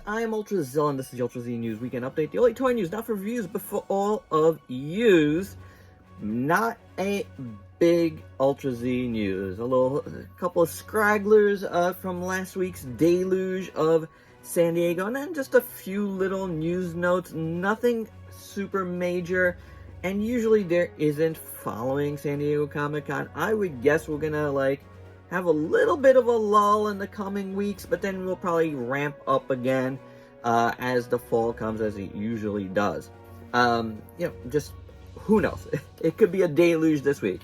I am Ultrazilla, and this is the Ultra Z News Weekend Update. The only toy news not for reviews, but for all of yous. Not a big Ultra Z news. A couple of scragglers from last week's deluge of San Diego, and then just a few little news notes. Nothing super major, and usually there isn't following San Diego Comic-Con. I would guess we're gonna have a little bit of a lull in the coming weeks, but then we'll probably ramp up again as the fall comes, as it usually does. Just who knows? It could be a deluge this week.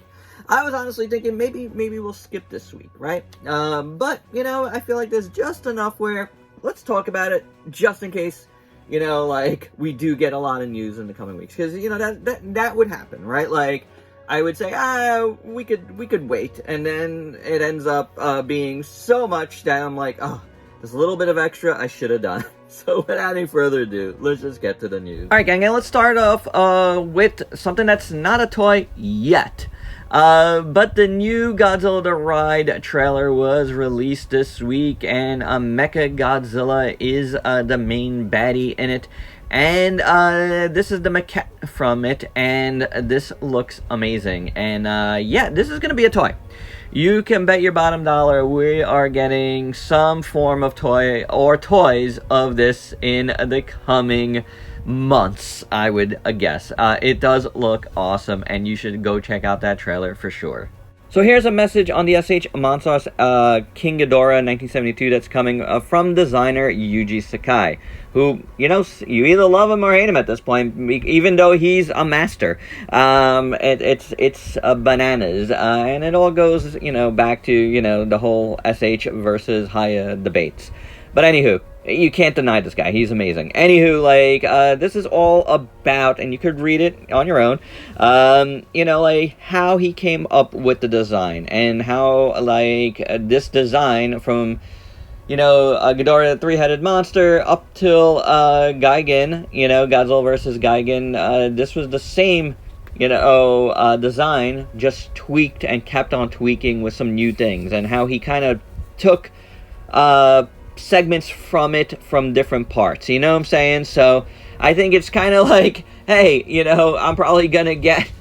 I was honestly thinking maybe we'll skip this week, right? But I feel like there's just enough where let's talk about it just in case we do get a lot of news in the coming weeks, because that would happen, right? I would say, we could wait, and then it ends up being so much that I'm like, oh, there's a little bit of extra I should have done. So without any further ado, let's just get to the news. Alright gang, and let's start off with something that's not a toy yet. But the new Godzilla The Ride trailer was released this week, and Mecha Godzilla is the main baddie in it. And this is the maquette from it, and this looks amazing. And yeah, this is going to be a toy. You can bet your bottom dollar we are getting some form of toy or toys of this in the coming months, I would guess. It does look awesome, and you should go check out that trailer for sure. So here's a message on the SH Monstars King Ghidorah 1972 that's coming from designer Yuji Sakai, who, you either love him or hate him at this point, even though he's a master. It's bananas, and it all goes, back to, the whole SH versus Haya debates. But anywho, you can't deny this guy. He's amazing. Anywho, this is all about, and you could read it on your own, how he came up with the design, and how, this design from, Ghidorah the three-headed monster up till, Gigan, Godzilla versus Gigan, this was the same, design, just tweaked and kept on tweaking with some new things, and how he kind of took, segments from it from different parts, you know what I'm saying? So I think it's kind of like, hey, I'm probably gonna get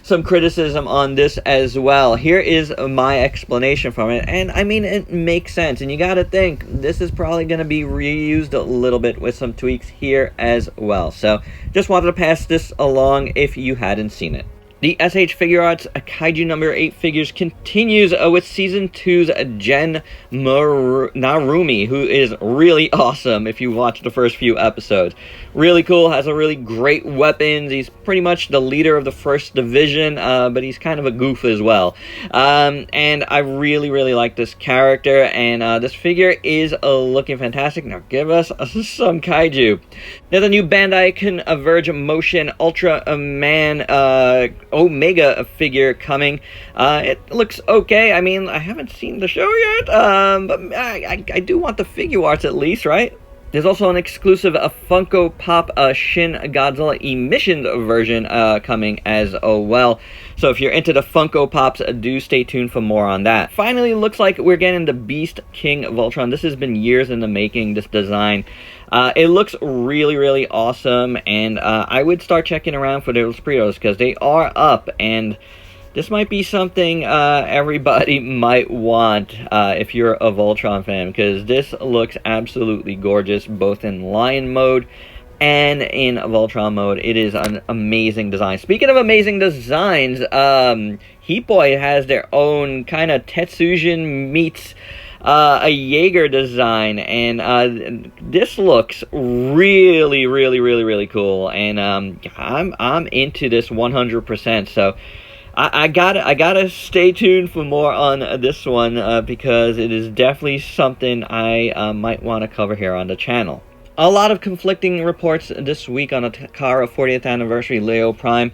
some criticism on this as well. Here is my explanation from it, and I mean, it makes sense, and you gotta think this is probably gonna be reused a little bit with some tweaks here as well. So just wanted to pass this along if you hadn't seen it. The SH Figure Arts Kaiju number 8 figures continues with Season 2's Gen Narumi, who is really awesome if you watch the first few episodes. Really cool, has a really great weapons. He's pretty much the leader of the first division, but he's kind of a goof as well. And I really like this character, and this figure is looking fantastic. Now give us some kaiju. There's a new Bandai Converge Motion Ultra Man Omega figure coming. It looks okay. I mean, I haven't seen the show yet, but I do want the figure arts at least, right? There's also an exclusive Funko Pop Shin Godzilla Emissions version coming as well. So if you're into the Funko Pops, do stay tuned for more on that. Finally, looks like we're getting the Beast King Voltron. This has been years in the making, this design. It looks really awesome, and I would start checking around for those pre-orders, because they are up, and this might be something everybody might want if you're a Voltron fan, because this looks absolutely gorgeous, both in Lion mode and in Voltron mode. It is an amazing design. Speaking of amazing designs, Heat Boy has their own kind of Tetsujin meets a Jaeger design, and this looks really cool, and I'm into this 100%. So I gotta stay tuned for more on this one, because it is definitely something I might want to cover here on the channel. A lot of conflicting reports this week on the Takara 40th anniversary Leo Prime.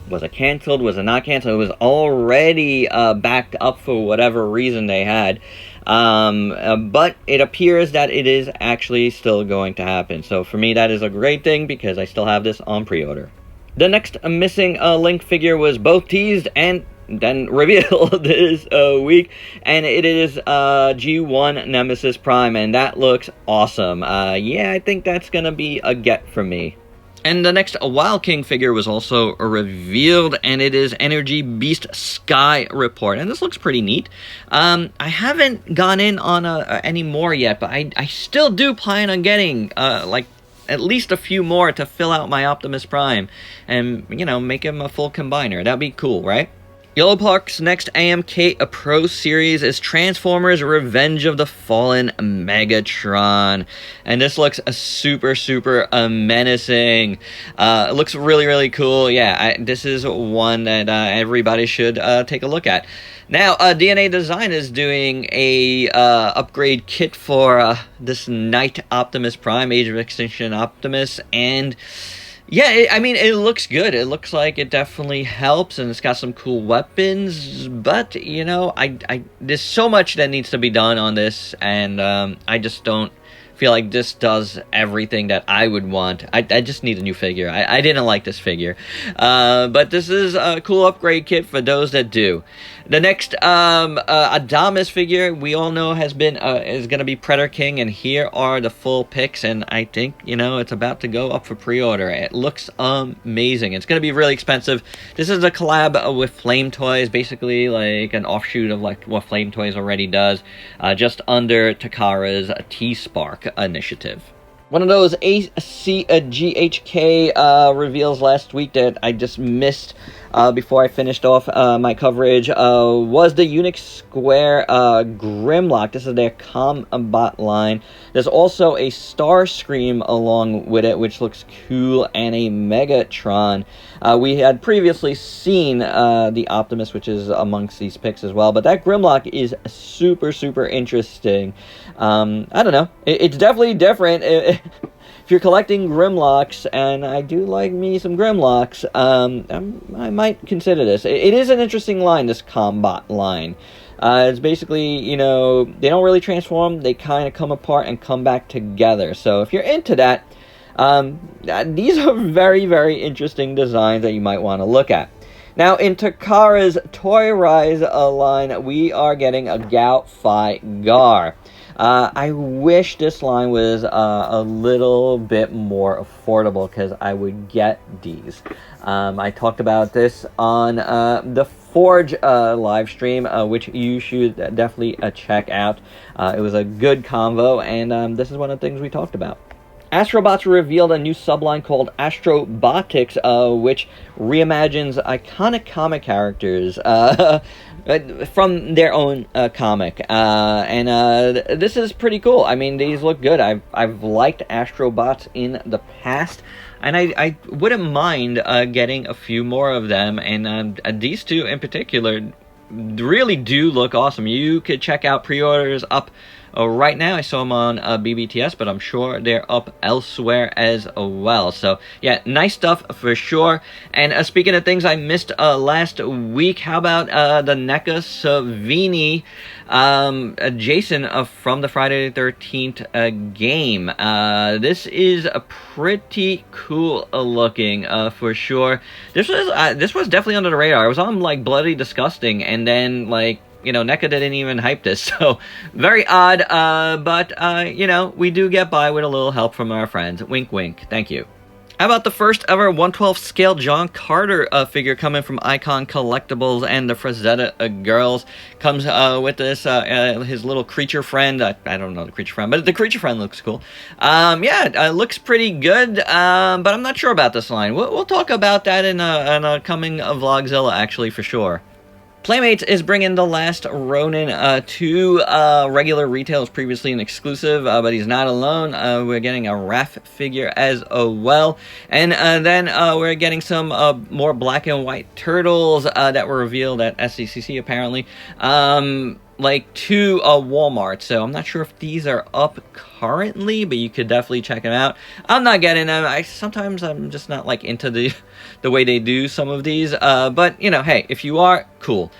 Was it canceled? Was it not canceled? It was already backed up for whatever reason they had. But it appears that it is actually still going to happen. So for me, that is a great thing, because I still have this on pre-order. The next missing Link figure was both teased and then revealed this week, and it is G1 Nemesis Prime, and that looks awesome. Yeah, I think that's gonna be a get for me. And the next Wild King figure was also revealed, and it is Energy Beast Sky Report. And this looks pretty neat. I haven't gone in on any more yet, but I still do plan on getting, like, at least a few more to fill out my Optimus Prime. And, you know, make him a full combiner. That'd be cool, right? Yellow Park's next AMK Pro series is Transformers Revenge of the Fallen Megatron. And this looks super menacing. It looks really cool. Yeah, this is one that everybody should take a look at. Now, DNA Design is doing a upgrade kit for this Knight Optimus Prime, Age of Extinction Optimus, and yeah, I mean, it looks good. It looks like it definitely helps, and it's got some cool weapons, but, you know, there's so much that needs to be done on this, and I just don't feel like this does everything that I would want. I just need a new figure. I didn't like this figure. But this is a cool upgrade kit for those that do. The next Adamas figure we all know is going to be Predator King, and here are the full pics, and I think, you know, it's about to go up for pre-order. It looks amazing. It's going to be really expensive. This is a collab with Flame Toys, basically like an offshoot of like what Flame Toys already does, just under Takara's T-Spark initiative. One of those ACGHK reveals last week that I just missed before I finished off my coverage was the Unix Square Grimlock. This is their combat line. There's also a Starscream along with it, which looks cool, and a Megatron. We had previously seen the Optimus, which is amongst these picks as well, but that Grimlock is super interesting. I don't know. It's definitely different. If you're collecting Grimlocks, and I do like me some Grimlocks, I might consider this. It is an interesting line, this combat line. It's basically, you know, they don't really transform. They kind of come apart and come back together. So if you're into that, these are very interesting designs that you might want to look at. Now, in Takara's Toy Rise line, we are getting a Gao Fi Gar. I wish this line was a little bit more affordable, because I would get these. I talked about this on the Forge live stream, which you should definitely check out. It was a good convo, and this is one of the things we talked about. Astrobots revealed a new subline called Astrobotics, which reimagines iconic comic characters from their own comic, and this is pretty cool. I mean, these look good. I've liked Astrobots in the past, and I wouldn't mind getting a few more of them, and these two in particular really do look awesome. You could check out pre-orders up right now. I saw them on BBTS, but I'm sure they're up elsewhere as well. So yeah, nice stuff for sure. And speaking of things I missed last week, how about the NECA Savini Jason from the Friday the 13th game. This is a pretty cool looking for sure. This was definitely under the radar. It was on like Bloody Disgusting, and then like, you know, NECA didn't even hype this, so very odd, but you know, we do get by with a little help from our friends. Wink wink, thank you. How about the first ever 1/12 scale John Carter figure coming from Icon Collectibles and the Frazetta Girls? Comes with this, his little creature friend. I don't know the creature friend, but the creature friend looks cool. Yeah, looks pretty good, but I'm not sure about this line. We'll talk about that in a coming Vlogzilla, actually, for sure. Playmates is bringing the last Ronin to regular retail. It was previously an exclusive, but he's not alone. We're getting a Raph figure as well. And then we're getting some more black and white turtles that were revealed at SCCC, apparently. Like to Walmart, so I'm not sure if these are up currently, but you could definitely check them out. I'm not getting them. Sometimes I'm just not like into the way they do some of these, but you know, hey, if you are, cool.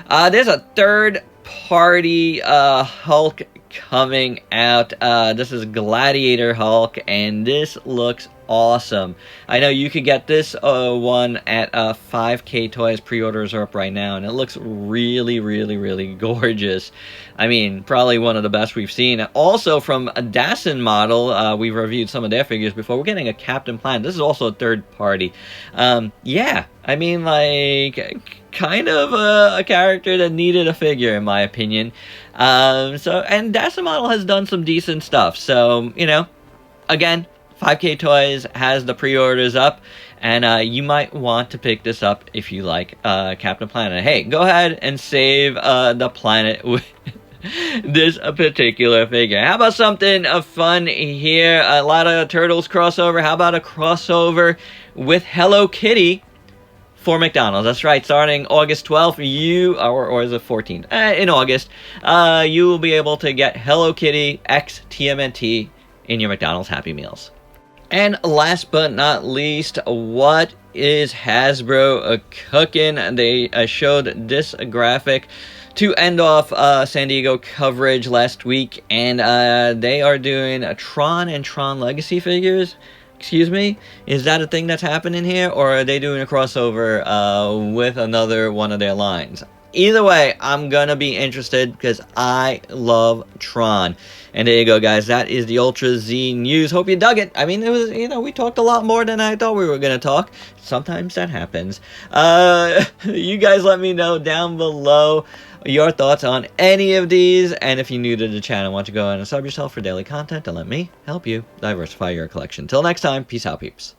There's a third party Hulk coming out. This is Gladiator Hulk, and this looks awesome. I know you could get this one at 5K Toys. Pre-orders are up right now, and it looks really, really, really gorgeous. I mean, probably one of the best we've seen. Also, from a Dassin model, we've reviewed some of their figures before. We're getting a Captain Planet. This is also a third party. Yeah, I mean, like, kind of a character that needed a figure, in my opinion. And Dassin model has done some decent stuff. So, you know, again, 5K Toys has the pre-orders up, and you might want to pick this up if you like Captain Planet. Hey, go ahead and save the planet with this particular figure. How about something fun here? A lot of Turtles crossover. How about a crossover with Hello Kitty for McDonald's? That's right, starting August 12th, or is it 14th? In August, you will be able to get Hello Kitty X TMNT in your McDonald's Happy Meals. And last but not least, what is Hasbro cooking? They showed this graphic to end off San Diego coverage last week, and they are doing Tron and Tron Legacy figures. Excuse me? Is that a thing that's happening here, or are they doing a crossover with another one of their lines? Either way, I'm gonna be interested because I love Tron. And there you go, guys. That is the Ultra Z news. Hope you dug it. I mean, it was, you know, we talked a lot more than I thought we were gonna talk. Sometimes that happens. You guys let me know down below your thoughts on any of these. And if you're new to the channel, why don't you go ahead and sub yourself for daily content and let me help you diversify your collection. Till next time, peace out, peeps.